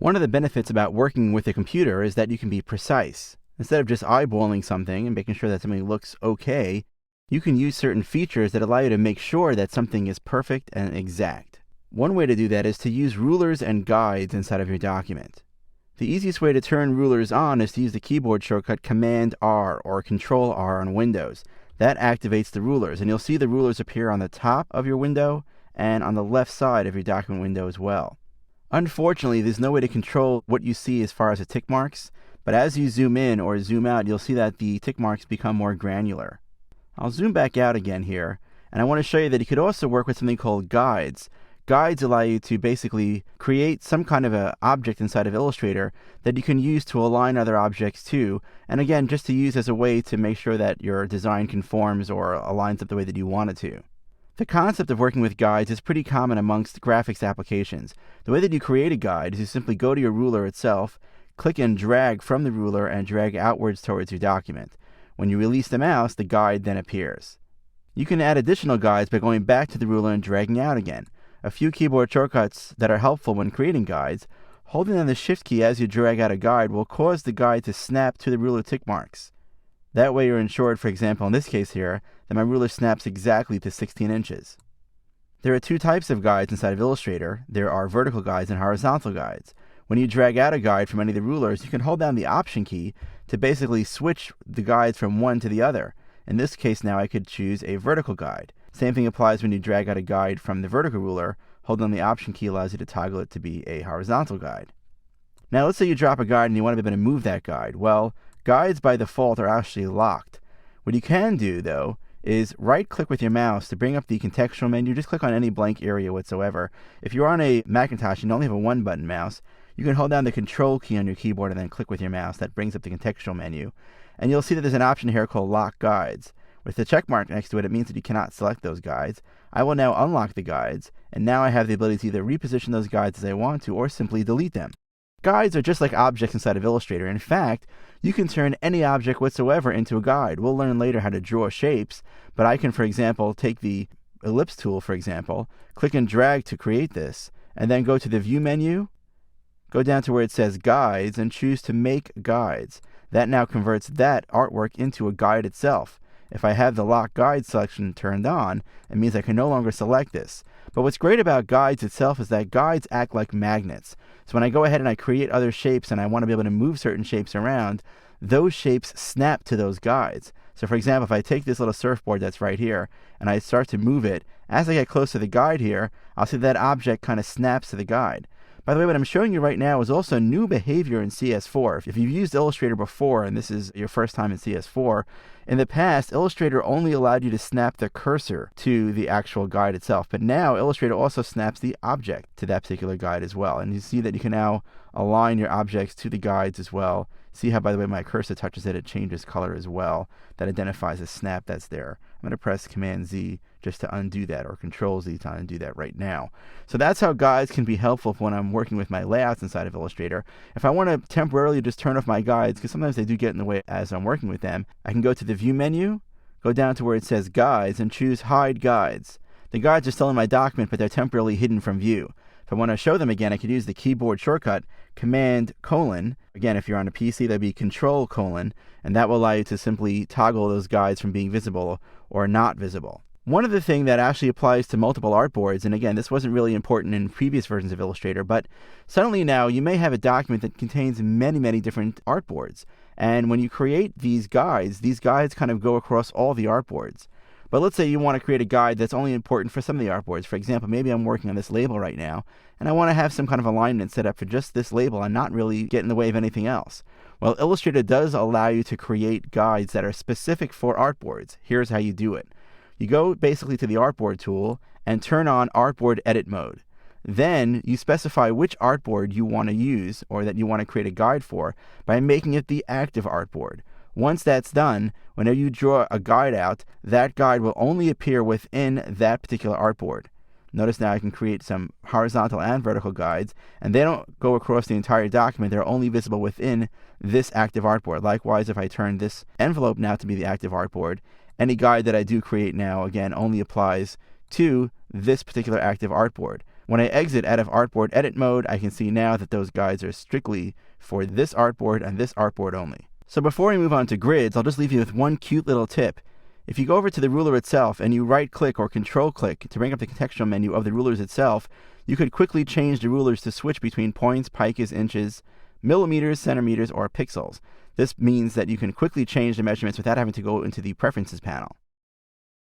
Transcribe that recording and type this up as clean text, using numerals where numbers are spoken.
One of the benefits about working with a computer is that you can be precise. Instead of just eyeballing something and making sure that something looks okay, you can use certain features that allow you to make sure that something is perfect and exact. One way to do that is to use rulers and guides inside of your document. The easiest way to turn rulers on is to use the keyboard shortcut Command-R or Control-R on Windows. That activates the rulers, and you'll see the rulers appear on the top of your window and on the left side of your document window as well. Unfortunately, there's no way to control what you see as far as the tick marks, but as you zoom in or zoom out, you'll see that the tick marks become more granular. I'll zoom back out again here, and I want to show you that you could also work with something called guides. Guides allow you to basically create some kind of an object inside of Illustrator that you can use to align other objects to, and again, just to use as a way to make sure that your design conforms or aligns up the way that you want it to. The concept of working with guides is pretty common amongst graphics applications. The way that you create a guide is you simply go to your ruler itself, click and drag from the ruler and drag outwards towards your document. When you release the mouse, the guide then appears. You can add additional guides by going back to the ruler and dragging out again. A few keyboard shortcuts that are helpful when creating guides: holding down the Shift key as you drag out a guide will cause the guide to snap to the ruler tick marks. That way you're ensured, for example in this case here, that my ruler snaps exactly to 16 inches. There are two types of guides inside of Illustrator. There are vertical guides and horizontal guides. When you drag out a guide from any of the rulers, you can hold down the Option key to basically switch the guides from one to the other. In this case now I could choose a vertical guide. Same thing applies when you drag out a guide from the vertical ruler. Holding down the Option key allows you to toggle it to be a horizontal guide. Now let's say you drop a guide and you want to be able to move that guide. Well, guides by default are actually locked. What you can do though is right-click with your mouse to bring up the contextual menu. Just click on any blank area whatsoever. If you're on a Macintosh and only have a one-button mouse, you can hold down the Control key on your keyboard and then click with your mouse. That brings up the contextual menu. And you'll see that there's an option here called Lock Guides. With the check mark next to it, it means that you cannot select those guides. I will now unlock the guides, and now I have the ability to either reposition those guides as I want to or simply delete them. Guides are just like objects inside of Illustrator. In fact, you can turn any object whatsoever into a guide. We'll learn later how to draw shapes, but I can, for example, take the ellipse tool, for example, click and drag to create this, and then go to the View menu, go down to where it says Guides, and choose to Make Guides. That now converts that artwork into a guide itself. If I have the Lock Guide selection turned on, it means I can no longer select this. But what's great about guides itself is that guides act like magnets. So when I go ahead and I create other shapes and I want to be able to move certain shapes around, those shapes snap to those guides. So for example, if I take this little surfboard that's right here and I start to move it, as I get close to the guide here, I'll see that object kind of snaps to the guide. By the way, what I'm showing you right now is also new behavior in CS4. If you've used Illustrator before and this is your first time in CS4, in the past, Illustrator only allowed you to snap the cursor to the actual guide itself. But now, Illustrator also snaps the object to that particular guide as well. And you see that you can now align your objects to the guides as well. See how, by the way, my cursor touches it, it changes color as well. That identifies a snap that's there. I'm going to press Command-Z just to undo that, or Control-Z to undo that right now. So that's how guides can be helpful when I'm working with my layouts inside of Illustrator. If I want to temporarily just turn off my guides, because sometimes they do get in the way as I'm working with them, I can go to the View menu, go down to where it says Guides, and choose Hide Guides. The guides are still in my document, but they're temporarily hidden from view. If I want to show them again, I could use the keyboard shortcut Command:. Again, if you're on a PC, that'd be Control:, and that will allow you to simply toggle those guides from being visible or not visible. One other thing that actually applies to multiple artboards, and again, this wasn't really important in previous versions of Illustrator, but suddenly now you may have a document that contains many, many different artboards. And when you create these guides kind of go across all the artboards. But let's say you want to create a guide that's only important for some of the artboards. For example, maybe I'm working on this label right now, and I want to have some kind of alignment set up for just this label and not really get in the way of anything else. Well, Illustrator does allow you to create guides that are specific for artboards. Here's how you do it. You go basically to the Artboard tool and turn on Artboard Edit Mode. Then you specify which artboard you want to use or that you want to create a guide for by making it the active artboard. Once that's done, whenever you draw a guide out, that guide will only appear within that particular artboard. Notice now I can create some horizontal and vertical guides, and they don't go across the entire document. They're only visible within this active artboard. Likewise, if I turn this envelope now to be the active artboard, any guide that I do create now, again, only applies to this particular active artboard. When I exit out of artboard edit mode, I can see now that those guides are strictly for this artboard and this artboard only. So before we move on to grids, I'll just leave you with one cute little tip. If you go over to the ruler itself and you right-click or control-click to bring up the contextual menu of the rulers itself, you could quickly change the rulers to switch between points, pikas, inches, millimeters, centimeters, or pixels. This means that you can quickly change the measurements without having to go into the Preferences panel.